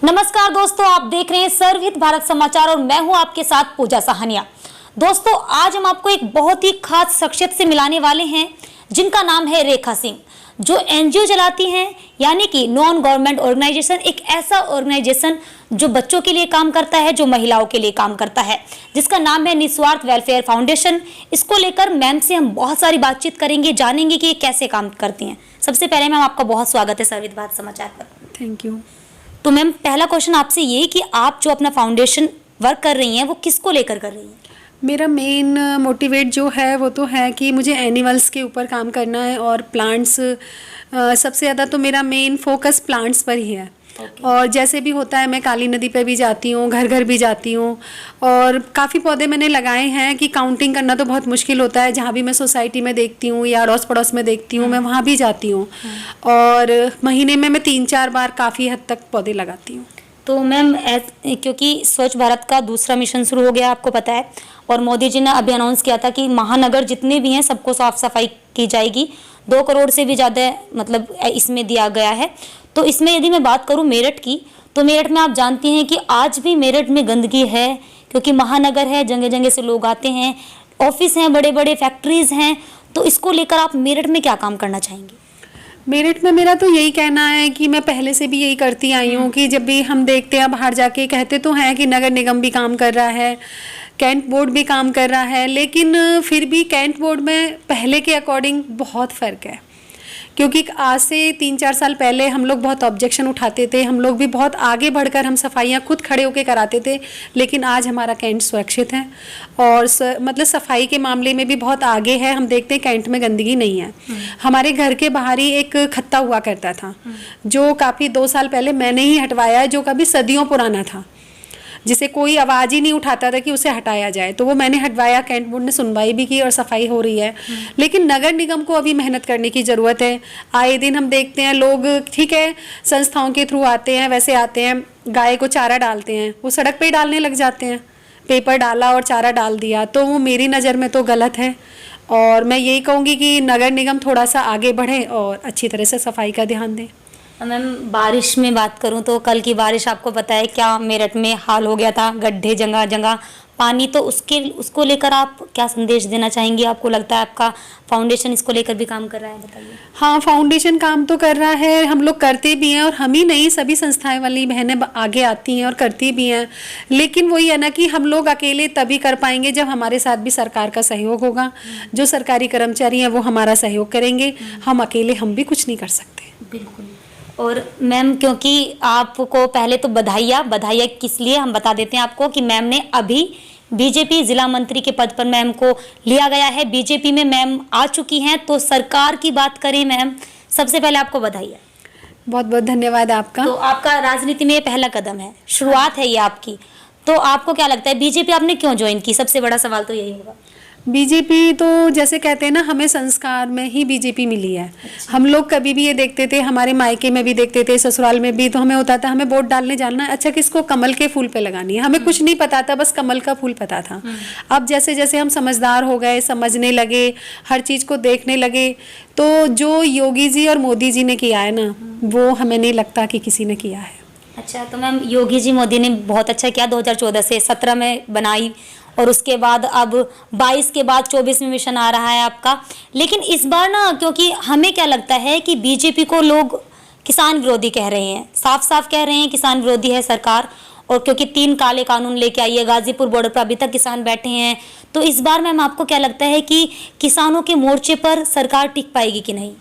नमस्कार दोस्तों, आप देख रहे हैं सर्वहित भारत समाचार और मैं हूं आपके साथ पूजा साहनिया। दोस्तों, आज हम आपको एक बहुत ही खास शख्सियत से मिलाने वाले हैं जिनका नाम है रेखा सिंह, जो एनजीओ चलाती हैं, यानी कि नॉन गवर्नमेंट ऑर्गेनाइजेशन। एक ऐसा ऑर्गेनाइजेशन जो बच्चों के लिए काम करता है, जो महिलाओं के लिए काम करता है, जिसका नाम है निस्वार्थ वेलफेयर फाउंडेशन। इसको लेकर मैम से हम बहुत सारी बातचीत करेंगे, जानेंगे कि ये कैसे काम करती हैं। सबसे पहले मैम, आपका बहुत स्वागत है सर्वहित भारत समाचार पर। Thank you. तो मैम, पहला क्वेश्चन आपसे ये कि आप जो अपना फाउंडेशन वर्क कर रही हैं वो किसको लेकर कर रही हैं? मेरा मेन मोटिवेट जो है वो तो है कि मुझे एनिमल्स के ऊपर काम करना है और प्लांट्स, सबसे ज़्यादा तो मेरा मेन फोकस प्लांट्स पर ही है। और जैसे भी होता है, मैं काली नदी पे भी जाती हूँ, घर घर भी जाती हूँ और काफ़ी पौधे मैंने लगाए हैं कि काउंटिंग करना तो बहुत मुश्किल होता है। जहाँ भी मैं सोसाइटी में देखती हूँ या अड़ोस पड़ोस में देखती हूँ, मैं वहाँ भी जाती हूँ और महीने में मैं 3-4 बार काफ़ी हद तक पौधे लगाती हूँ। तो मैम, क्योंकि स्वच्छ भारत का दूसरा मिशन शुरू हो गया, आपको पता है, और मोदी जी ने अभी अनाउंस किया था कि महानगर जितने भी हैं सबको साफ सफाई की जाएगी। 2 करोड़ से भी ज़्यादा मतलब इसमें दिया गया है। तो इसमें यदि मैं बात करूं मेरठ की, तो मेरठ में आप जानती हैं कि आज भी मेरठ में गंदगी है, क्योंकि महानगर है, जगह जगह से लोग आते हैं, ऑफिस हैं, बड़े बड़े फैक्ट्रीज हैं। तो इसको लेकर आप मेरठ में क्या काम करना चाहेंगे? मेरठ में मेरा तो यही कहना है कि मैं पहले से भी यही करती आई हूँ कि जब भी हम देखते हैं बाहर जाके, कहते तो हैं कि नगर निगम भी काम कर रहा है, कैंट बोर्ड भी काम कर रहा है, लेकिन फिर भी कैंट बोर्ड में पहले के अकॉर्डिंग बहुत फ़र्क है। क्योंकि आज से 3-4 साल पहले हम लोग बहुत ऑब्जेक्शन उठाते थे, हम लोग भी बहुत आगे बढ़कर हम सफाइयाँ खुद खड़े होकर कराते थे, लेकिन आज हमारा कैंट सुरक्षित है और मतलब सफाई के मामले में भी बहुत आगे है। हम देखते हैं कैंट में गंदगी नहीं है। हमारे घर के बाहर ही एक खत्ता हुआ करता था, जो काफ़ी 2 साल पहले मैंने ही हटवाया है, जो कभी सदियों पुराना था, जिसे कोई आवाज़ ही नहीं उठाता था कि उसे हटाया जाए। तो वो मैंने हटवाया, कैंट बोर्ड ने सुनवाई भी की और सफाई हो रही है। लेकिन नगर निगम को अभी मेहनत करने की ज़रूरत है। आए दिन हम देखते हैं लोग, ठीक है, संस्थाओं के थ्रू आते हैं, वैसे आते हैं, गाय को चारा डालते हैं, वो सड़क पे ही डालने लग जाते हैं। पेपर डाला और चारा डाल दिया, तो वो मेरी नज़र में तो गलत है। और मैं यही कहूँगी कि नगर निगम थोड़ा सा आगे बढ़े और अच्छी तरह से सफाई का ध्यान दें। मैम, बारिश में बात करूं तो कल की बारिश आपको पता है क्या मेरठ में हाल हो गया था, गड्ढे जगह जगह पानी। तो उसको लेकर आप क्या संदेश देना चाहेंगी? आपको लगता है आपका फाउंडेशन इसको लेकर भी काम कर रहा है? बताइए। हाँ, फाउंडेशन काम तो कर रहा है, हम लोग करते भी हैं और हम ही नहीं, सभी संस्थाएं वाली बहनें आगे आती हैं और करती भी हैं। लेकिन वही है ना कि हम लोग अकेले तभी कर पाएंगे जब हमारे साथ भी सरकार का सहयोग होगा। जो सरकारी कर्मचारी हैं वो हमारा सहयोग करेंगे, हम अकेले हम भी कुछ नहीं कर सकते। बिल्कुल। और मैम, क्योंकि आपको पहले तो बधाइयाँ किस लिए हम बता देते हैं आपको कि मैम ने अभी बीजेपी जिला मंत्री के पद पर मैम को लिया गया है। बीजेपी में मैम आ चुकी हैं। तो सरकार की बात करें मैम, सबसे पहले आपको बधाइयाँ। बहुत बहुत धन्यवाद आपका। तो आपका राजनीति में ये पहला कदम है, शुरुआत है ये आपकी। तो आपको क्या लगता है बीजेपी आपने क्यों ज्वाइन की? सबसे बड़ा सवाल तो यही होगा। बीजेपी तो जैसे कहते हैं ना, हमें संस्कार में ही बीजेपी मिली है। अच्छा। हम लोग कभी भी ये देखते थे, हमारे मायके में भी देखते थे, ससुराल में भी, तो हमें होता था हमें वोट डालने जाना है, अच्छा किसको, कमल के फूल पे लगानी है। हमें कुछ नहीं पता था, बस कमल का फूल पता था। अब जैसे जैसे हम समझदार हो गए, समझने लगे, हर चीज़ को देखने लगे, तो जो योगी जी और मोदी जी ने किया है ना, वो हमें नहीं लगता कि किसी ने किया है। अच्छा, तो मैम योगी जी मोदी ने बहुत अच्छा किया, 2014 से 17 में बनाई और उसके बाद अब 22 के बाद 24 में मिशन आ रहा है आपका। लेकिन इस बार ना, क्योंकि हमें क्या लगता है कि बीजेपी को लोग किसान विरोधी कह रहे हैं, साफ साफ कह रहे हैं किसान विरोधी है सरकार। और क्योंकि 3 काले कानून लेके आई है, गाजीपुर बॉर्डर पर अभी तक किसान बैठे हैं। तो इस बार मैम आपको क्या लगता है कि किसानों के मोर्चे पर सरकार टिक पाएगी कि नहीं?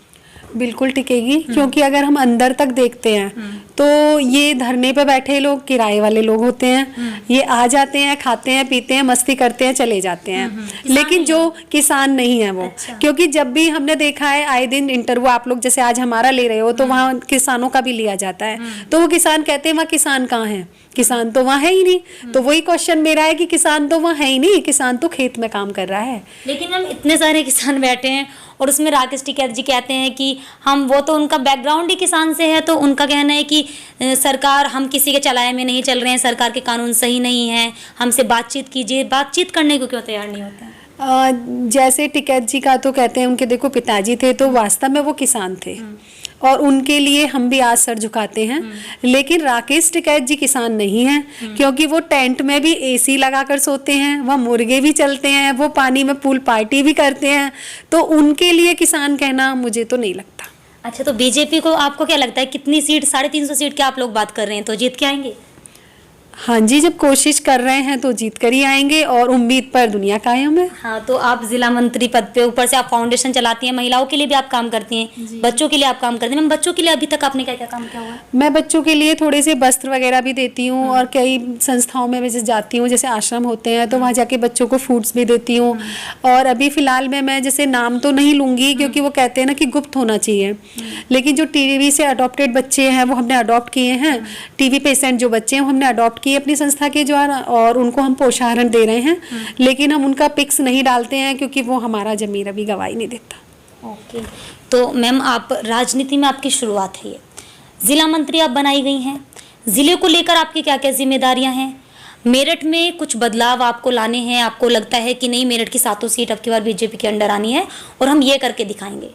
बिल्कुल टिकेगी, क्योंकि अगर हम अंदर तक देखते हैं तो ये धरने पे बैठे लोग किराए वाले लोग होते हैं। ये आ जाते हैं, खाते हैं, पीते हैं, मस्ती करते हैं, चले जाते हैं। लेकिन जो किसान नहीं है वो, अच्छा। क्योंकि जब भी हमने देखा है, आए दिन इंटरव्यू आप लोग जैसे आज हमारा ले रहे हो, तो वहाँ किसानों का भी लिया जाता है। तो वो किसान कहते हैं वहाँ किसान कहाँ है? किसान तो वहाँ है ही नहीं। तो वही क्वेश्चन मेरा है कि किसान तो वहाँ है ही नहीं, किसान तो खेत में काम कर रहा है। लेकिन हम इतने सारे किसान बैठे हैं और उसमें राकेश टिकैत जी कहते हैं कि हम, वो तो उनका बैकग्राउंड ही किसान से है, तो उनका कहना है कि सरकार, हम किसी के चलाए में नहीं चल रहे हैं, सरकार के कानून सही नहीं है, हमसे बातचीत कीजिए। बातचीत करने को क्यों तैयार नहीं होता है? जैसे टिकैत जी का तो कहते हैं, उनके देखो पिताजी थे तो वास्तव में वो किसान थे और उनके लिए हम भी आज सर झुकाते हैं। लेकिन राकेश टिकैत जी किसान नहीं हैं, क्योंकि वो टेंट में भी एसी लगाकर सोते हैं, वह मुर्गे भी चलते हैं, वो पानी में पूल पार्टी भी करते हैं, तो उनके लिए किसान कहना मुझे तो नहीं लगता। अच्छा, तो बीजेपी को आपको क्या लगता है कितनी सीट, 350 सीट की आप लोग बात कर रहे हैं, तो जीत के आएंगे? हाँ जी, जब कोशिश कर रहे हैं तो जीत कर ही आएंगे, और उम्मीद पर दुनिया कायम है। हाँ, तो आप जिला मंत्री पद पे, ऊपर से आप फाउंडेशन चलाती हैं, महिलाओं के लिए भी आप काम करती हैं, बच्चों के लिए आप काम करती हैं। मैम, बच्चों के लिए अभी तक आपने क्या क्या काम किया हुआ है? मैं बच्चों के लिए थोड़े से वस्त्र वगैरह भी देती हूँ, और कई संस्थाओं में जैसे जाती हूँ, जैसे आश्रम होते हैं तो वहाँ जाके बच्चों को फूड्स भी देती हूँ। और अभी फिलहाल में मैं जैसे नाम तो नहीं लूँगी, क्योंकि वो कहते हैं ना कि गुप्त होना चाहिए, लेकिन जो टीबी से अडॉप्टेड बच्चे हैं वो हमने अडॉप्ट किए हैं। टीबी पेशेंट जो बच्चे हैं वो हमने अडॉप्ट किए अपनी संस्था के द्वारा, और उनको हम पोषाहार दे रहे हैं। लेकिन हम उनका पिक्स नहीं डालते हैं, क्योंकि वो हमारा ज़मीर अभी गवाही नहीं देता। ओके, तो मैम आप राजनीति में आपकी शुरुआत है, ये जिला मंत्री आप बनाई गई हैं, जिले को लेकर आपकी क्या क्या जिम्मेदारियां हैं? मेरठ में कुछ बदलाव आपको लाने हैं, आपको लगता है कि नहीं मेरठ की 7 सीट अब की बार बीजेपी के अंडर आनी है और हम ये करके दिखाएंगे?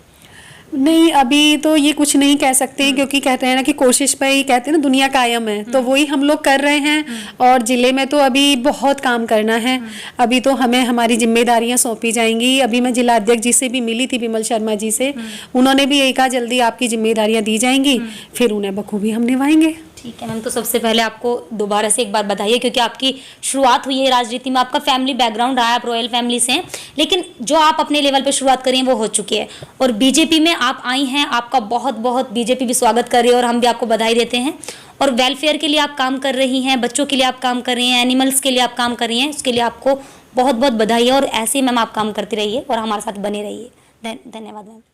नहीं, अभी तो ये कुछ नहीं कह सकते, क्योंकि कहते हैं ना कि कोशिश पे ही कहते हैं ना दुनिया कायम है, तो वही हम लोग कर रहे हैं। और जिले में तो अभी बहुत काम करना है। अभी तो हमें हमारी जिम्मेदारियां सौंपी जाएंगी। अभी मैं जिला अध्यक्ष जी से भी मिली थी, विमल शर्मा जी से, उन्होंने भी यही कहा जल्दी आपकी जिम्मेदारियां दी जाएंगी, फिर उन्हें बखूबी हम निभाएंगे। ठीक है मैम, तो सबसे पहले आपको दोबारा से एक बार बधाई, क्योंकि आपकी शुरुआत हुई है राजनीति में, आपका फैमिली बैकग्राउंड रहा है, आप रॉयल फैमिली से हैं, लेकिन जो आप अपने लेवल पे शुरुआत करी है वो हो चुकी है, और बीजेपी में आप आई हैं। आपका बहुत बहुत बीजेपी भी स्वागत कर रही है और हम भी आपको बधाई देते हैं। और वेलफेयर के लिए आप काम कर रही हैं, बच्चों के लिए आप काम कर रही हैं, एनिमल्स के लिए आप काम कर रही हैं, उसके लिए आपको बहुत बहुत बधाई है। और ऐसे ही मैम आप काम करती रहिए और हमारे साथ बने रहिए। धन्यवाद मैम।